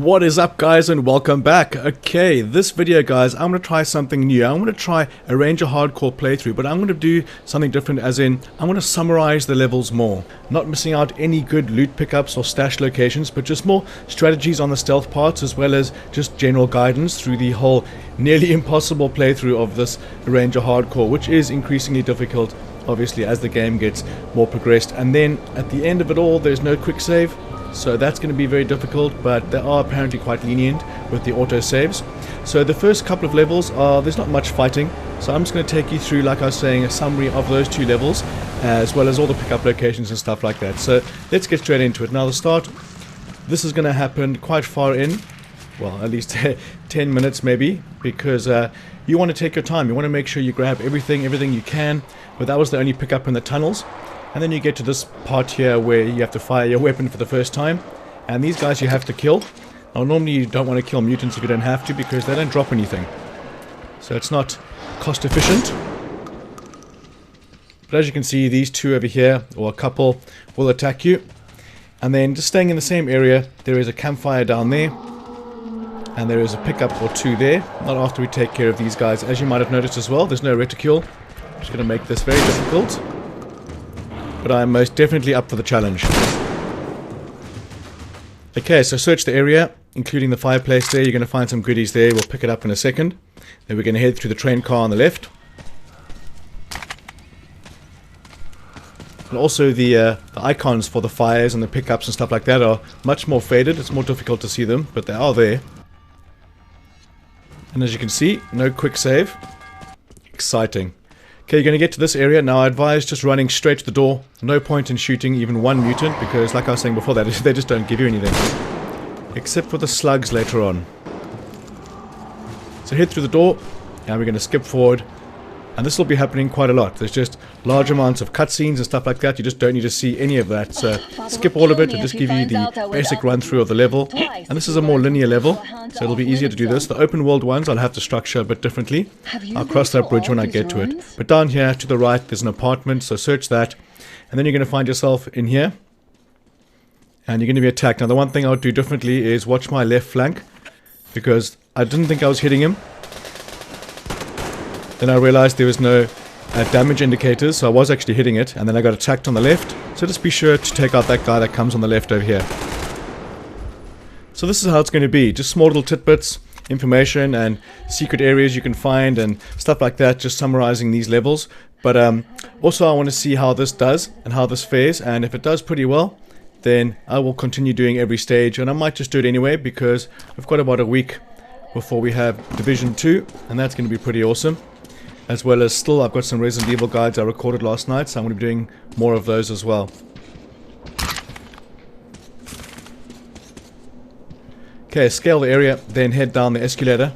What is up, guys, and welcome back. Okay, this video, guys, I'm going to try something new. I'm going to try a Ranger hardcore playthrough, but I'm going to do something different, as in I'm going to summarize the levels more. Not missing out any good loot pickups or stash locations, but just more strategies on the stealth parts, as well as just general guidance through the whole nearly impossible playthrough of this Ranger hardcore, which is increasingly difficult, obviously, as the game gets more progressed. And then at the end of it all, there's no quick save. So that's going to be very difficult, but they are apparently quite lenient with the auto saves. So the first couple of levels there's not much fighting, so I'm just going to take you through, like I was saying, a summary of those two levels, as well as all the pickup locations and stuff like that. So let's get straight into it. Now the start, this is going to happen quite far in, well, at least 10 minutes maybe, because you want to take your time. You want to make sure you grab everything you can, but that was the only pickup in the tunnels. And then you get to this part here where you have to fire your weapon for the first time. And these guys you have to kill. Now normally you don't want to kill mutants if you don't have to, because they don't drop anything. So it's not cost efficient. But as you can see, these two over here, or a couple, will attack you. And then just staying in the same area, there is a campfire down there. And there is a pickup or two there. Not after we take care of these guys. As you might have noticed as well, there's no reticule. I'm just going to make this very difficult. But I'm most definitely up for the challenge. Okay, so search the area, including the fireplace there. You're going to find some goodies there. We'll pick it up in a second. Then we're going to head through the train car on the left. And also the icons for the fires and the pickups and stuff like that are much more faded. It's more difficult to see them, but they are there. And as you can see, no quick save. Exciting. Okay, you're going to get to this area. Now I advise just running straight to the door. No point in shooting even one mutant, because like I was saying before, that they just don't give you anything. Except for the slugs later on. So head through the door, and we're going to skip forward. And this will be happening quite a lot. There's just large amounts of cutscenes and stuff like that. You just don't need to see any of that. So skip all of it and just give you the basic run through of the level. And this is a more linear level, so it'll be easier to do this. The open world ones I'll have to structure a bit differently. I'll cross that bridge when I get to it. But down here to the right there's an apartment, so search that. And then you're going to find yourself in here. And you're going to be attacked. Now the one thing I would do differently is watch my left flank, because I didn't think I was hitting him. Then I realized there was no damage indicators, so I was actually hitting it, and then I got attacked on the left. So just be sure to take out that guy that comes on the left over here. So this is how it's going to be, just small little tidbits, information and secret areas you can find and stuff like that, just summarizing these levels. But also I want to see how this does and how this fares, and if it does pretty well, then I will continue doing every stage, and I might just do it anyway, because we've got about a week before we have Division 2, and that's going to be pretty awesome. As well as still, I've got some Resident Evil guides I recorded last night, so I'm going to be doing more of those as well. Okay, scale the area, then head down the escalator.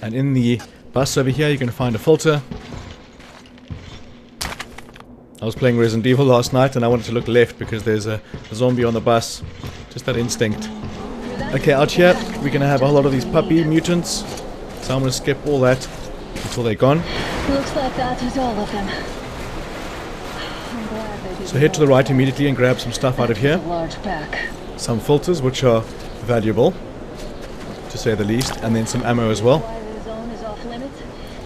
And in the bus over here, you're going to find a filter. I was playing Resident Evil last night, and I wanted to look left because there's a zombie on the bus. Just that instinct. Okay, out here, we're going to have a lot of these puppy mutants, so I'm going to skip all that until they're gone. Looks like that is all of them. So head to the right immediately and grab some stuff out of here. Some filters, which are valuable, to say the least, and then some ammo as well.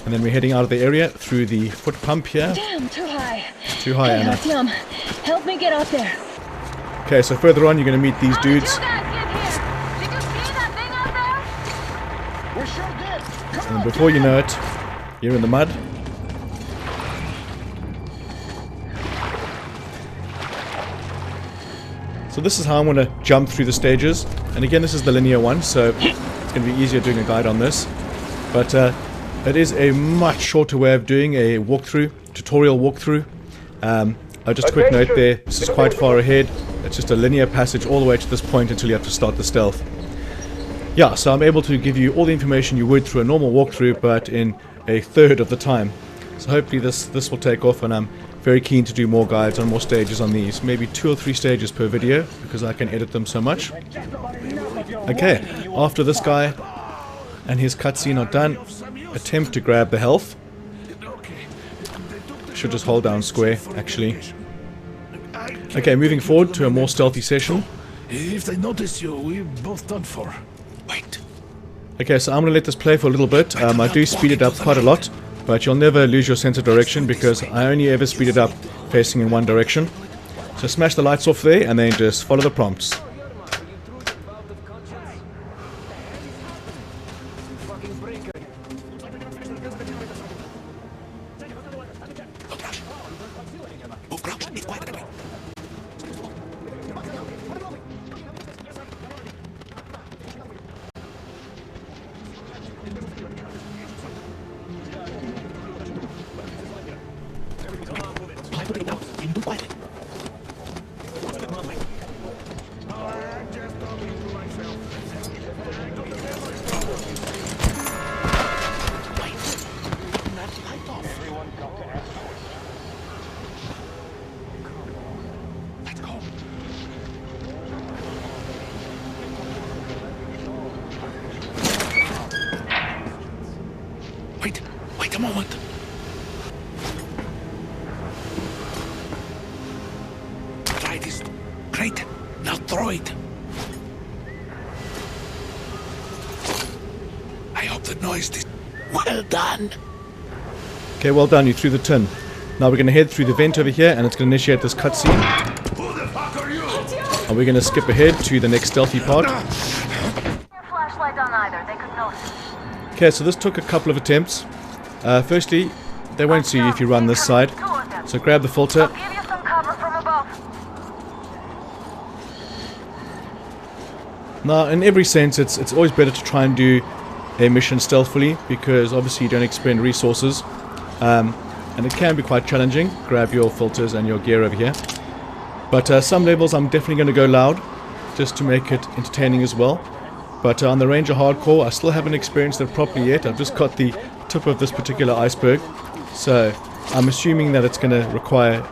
And then we're heading out of the area through the foot pump here. Damn, too high. Too high, hey, Anna. Artyom, help me get up there. Okay, so further on, you're going to meet these dudes. And before you know it, you're in the mud. So this is how I'm going to jump through the stages. And again, this is the linear one, so it's going to be easier doing a guide on this. But it is a much shorter way of doing a walkthrough, tutorial walkthrough. Just a quick note there, this is quite far ahead. It's just a linear passage all the way to this point until you have to start the stealth. Yeah, so I'm able to give you all the information you would through a normal walkthrough, but in a third of the time. So hopefully this will take off, and I'm very keen to do more guides on more stages on these. Maybe 2 or 3 stages per video, because I can edit them so much. Okay, after this guy and his cutscene are done, attempt to grab the health. Should just hold down square, actually. Okay, moving forward to a more stealthy session. If they notice you, we're both done for. Wait. Okay, so I'm going to let this play for a little bit. I do speed it up quite a lot, but you'll never lose your sense of direction because I only ever speed it up facing in one direction. So smash the lights off there and then just follow the prompts. Wait a moment. Try this. Great. Now throw it. I hope the noise is... Well done. Okay, well done, you threw the tin. Now we're going to head through the vent over here and it's going to initiate this cutscene. Who the fuck are you? And we're going to skip ahead to the next stealthy part. Flashlight on either, they could notice. Okay, so this took a couple of attempts. Firstly, they won't see you if you run this side. So grab the filter. Give you some cover from above. Now, in every sense, it's always better to try and do a mission stealthily because obviously you don't expend resources. And it can be quite challenging. Grab your filters and your gear over here. But some levels I'm definitely going to go loud just to make it entertaining as well. But on the Ranger Hardcore, I still haven't experienced it properly yet. I've just got the tip of this particular iceberg. So I'm assuming that it's going to require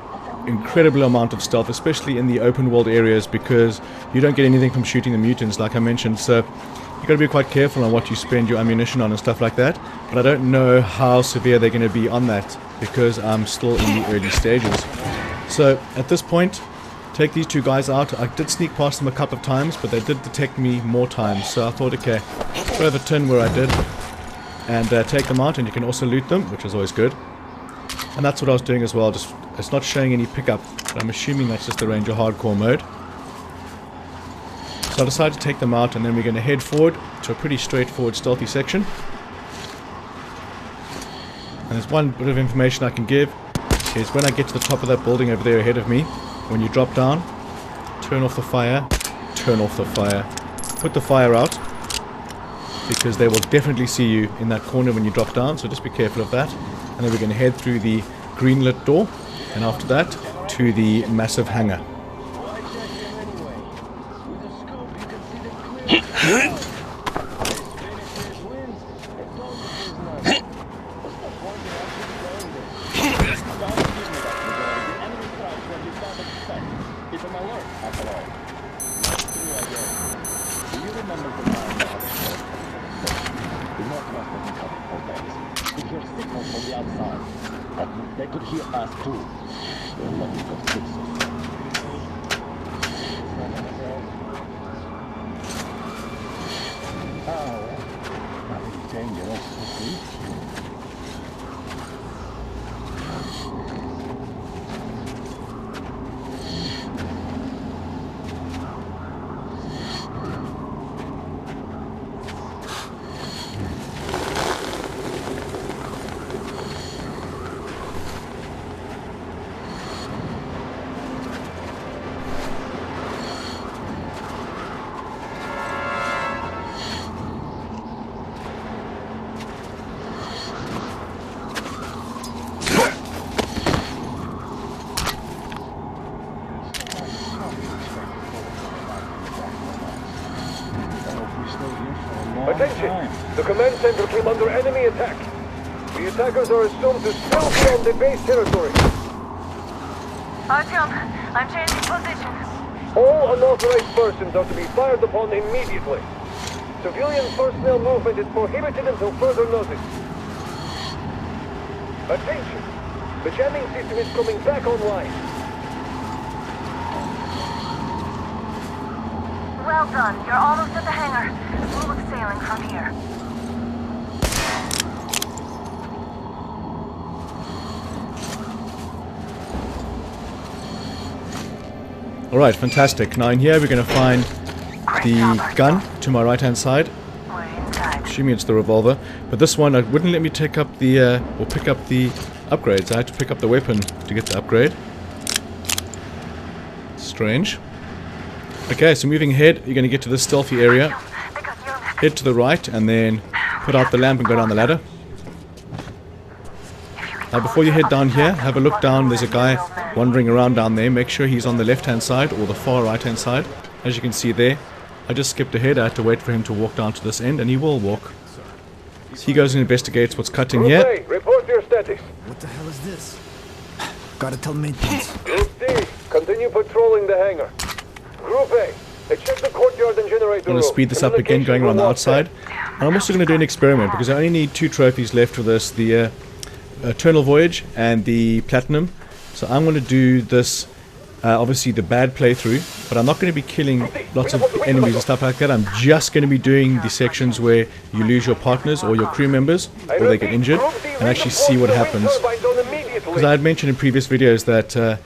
incredible amount of stealth, especially in the open world areas because you don't get anything from shooting the mutants like I mentioned. So you've got to be quite careful on what you spend your ammunition on and stuff like that. But I don't know how severe they're going to be on that because I'm still in the early stages. So at this point, take these two guys out. I did sneak past them a couple of times, but they did detect me more times. So I thought, okay, throw the tin where I did and take them out, and you can also loot them, which is always good. And that's what I was doing as well. Just it's not showing any pickup, but I'm assuming that's just the Ranger Hardcore mode. So I decided to take them out, and then we're going to head forward to a pretty straightforward stealthy section. And there's one bit of information I can give, is when I get to the top of that building over there ahead of me, when you drop down, turn off the fire, put the fire out, because they will definitely see you in that corner when you drop down, so just be careful of that. And then we're going to head through the green lit door, and after that, to the massive hangar. They could hear us too. They're lucky to fix it. Oh, nothing dangerous, okay? Attention! The command center came under enemy attack. The attackers are assumed to still be on the base territory. Artyom, I'm changing position. All unauthorized persons are to be fired upon immediately. Civilian personnel movement is prohibited until further notice. Attention! The jamming system is coming back online. Well done. You're almost at the hangar. Smooth sailing from here. Alright, fantastic. Now in here we're going to find the gun to my right hand side. We're inside. Assuming it's the revolver. But this one, it wouldn't let me take up the, or pick up the upgrades. I had to pick up the weapon to get the upgrade. Strange. Okay, so moving ahead, you're going to get to this stealthy area. Head to the right and then put out the lamp and go down the ladder. Now before you head down here, have a look down. There's a guy wandering around down there. Make sure he's on the left hand side or the far right hand side. As you can see there, I just skipped ahead. I had to wait for him to walk down to this end, and he will walk. So he goes and investigates what's cutting Group here. A, report your status. What the hell is this? Gotta tell maintenance. Group D, continue patrolling the hangar. Group A, check the courtyard and generator I'm going to speed this up again, going around the outside. And I'm also going to do an experiment, because I only need 2 trophies left for this. The Eternal Voyage and the Platinum. So I'm going to do this, obviously the bad playthrough, but I'm not going to be killing lots of enemies and stuff like that. I'm just going to be doing the sections where you lose your partners or your crew members, or they get injured, and actually see what happens. Because I had mentioned in previous videos that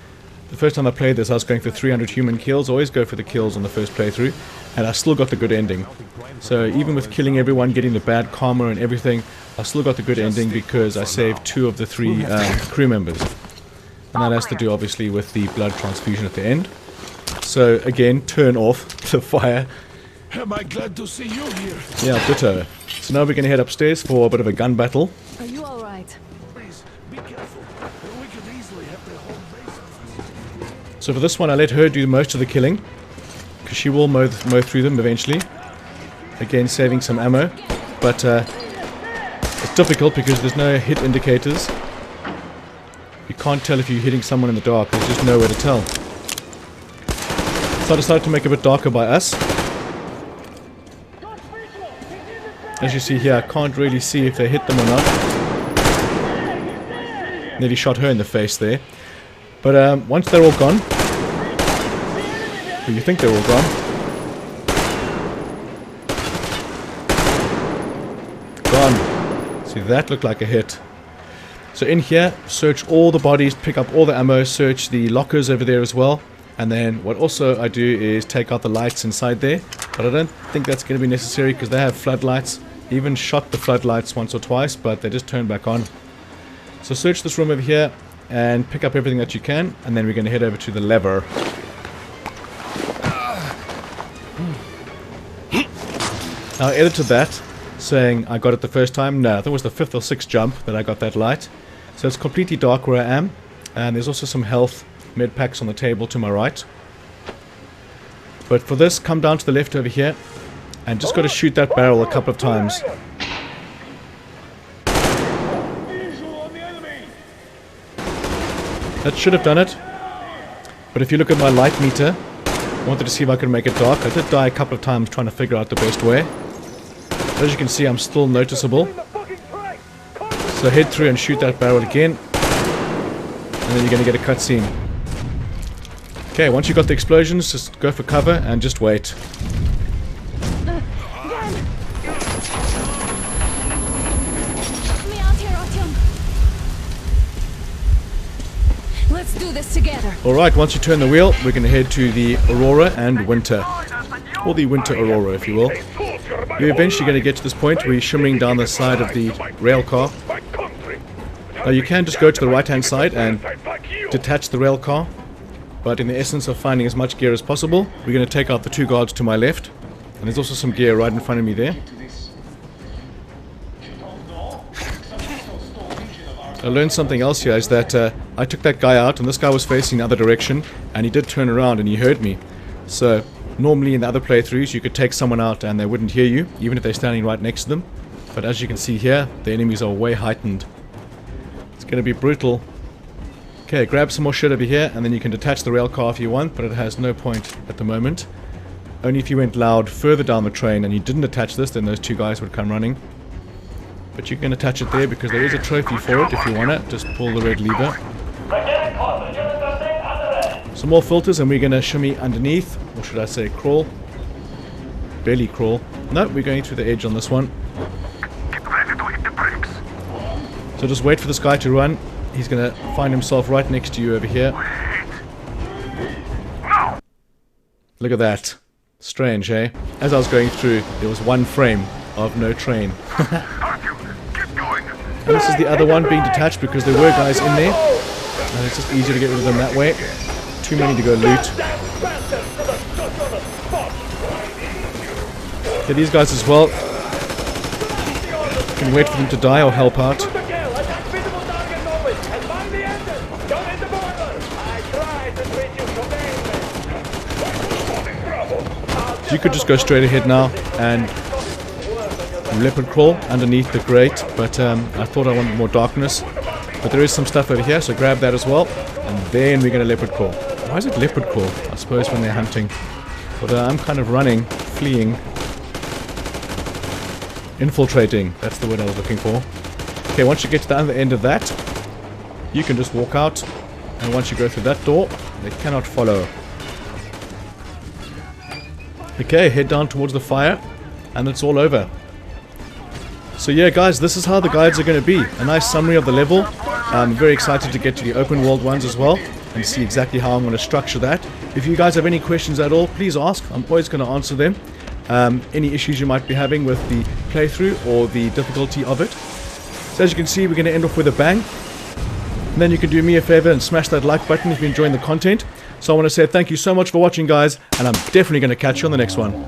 the first time I played this, I was going for 300 human kills. I always go for the kills on the first playthrough, and I still got the good ending. So even with killing everyone, getting the bad karma and everything, I still got the good ending because I saved 2 of the 3 crew members. And that has to do obviously with the blood transfusion at the end. So again, turn off the fire. Am I glad to see you here? Yeah, ditto. So now we're going to head upstairs for a bit of a gun battle. Are you alright? Please, be careful. We could easily have the whole base on us. So for this one, I let her do most of the killing, because she will mow through them eventually. Again, saving some ammo. But it's difficult because there's no hit indicators. You can't tell if you're hitting someone in the dark. There's just nowhere to tell. So I decided to make it a bit darker by us. As you see here, I can't really see if they hit them or not. Nearly shot her in the face there. But once they're all gone, or you think they're all gone, gone. See, that looked like a hit. So in here, search all the bodies, pick up all the ammo, search the lockers over there as well. And then what also I do is take out the lights inside there. But I don't think that's going to be necessary because they have floodlights. Even shot the floodlights once or twice, but they just turn back on. So search this room over here and pick up everything that you can. And then we're going to head over to the lever. Now I edited that, saying I got it the first time. No, I think it was the 5th or 6th jump that I got that light. So it's completely dark where I am. And there's also some health med packs on the table to my right. But for this, come down to the left over here. And just got to shoot that barrel a couple of times. That should have done it. But if you look at my light meter, I wanted to see if I could make it dark. I did die a couple of times trying to figure out the best way. As you can see, I'm still noticeable. So head through and shoot that barrel again. And then you're going to get a cutscene. Okay, once you've got the explosions, just go for cover and just wait. Let's do this together. Alright, once you turn the wheel, we're going to head to the Aurora and Winter. Or the Winter Aurora, if you will. You're eventually going to get to this point where you're shimmering down the side of the rail car. Now you can just go to the right hand side and detach the rail car. But in the essence of finding as much gear as possible, we're going to take out the 2 guards to my left. And there's also some gear right in front of me there. I learned something else here, is that I took that guy out and this guy was facing the other direction and he did turn around and he heard me. So normally in the other playthroughs you could take someone out and they wouldn't hear you, even if they're standing right next to them. But as you can see here, the enemies are way heightened. It's going to be brutal. Okay, grab some more shit over here and then you can detach the rail car if you want, but it has no point at the moment. Only if you went loud further down the train and you didn't attach this, then those 2 guys would come running. But you can attach it there because there is a trophy for it if you want it. Just pull the red lever. Some more filters and we're going to shimmy underneath, or should I say crawl. belly crawl. No, we're going through the edge on this one. Get ready to hit the brakes. So just wait for this guy to run. He's going to find himself right next to you over here. No! Look at that. Strange, eh? As I was going through, there was one frame of no train. Start you. Get going. And this is the other one being detached because there were guys in there. And it's just easier to get rid of them that way. Too many to go loot. Okay, these guys as well. Can wait for them to die or help out. You could just go straight ahead now and leopard crawl underneath the grate, but I thought I wanted more darkness. But there is some stuff over here, so grab that as well. And then we're going to leopard crawl. Why is it leopard crawl? I suppose when they're hunting. But I'm kind of running, fleeing. Infiltrating, that's the word I was looking for. Okay, once you get to the other end of that, you can just walk out. And once you go through that door, they cannot follow. Okay, head down towards the fire, and it's all over. So yeah, guys, this is how the guides are going to be. A nice summary of the level. I'm very excited to get to the open world ones as well, and see exactly how I'm going to structure that. If you guys have any questions at all, please ask. I'm always going to answer them. Any issues you might be having with the playthrough or the difficulty of it. So as you can see, we're going to end off with a bang. And then you can do me a favor and smash that like button if you're enjoying the content. So I want to say thank you so much for watching, guys, and I'm definitely going to catch you on the next one.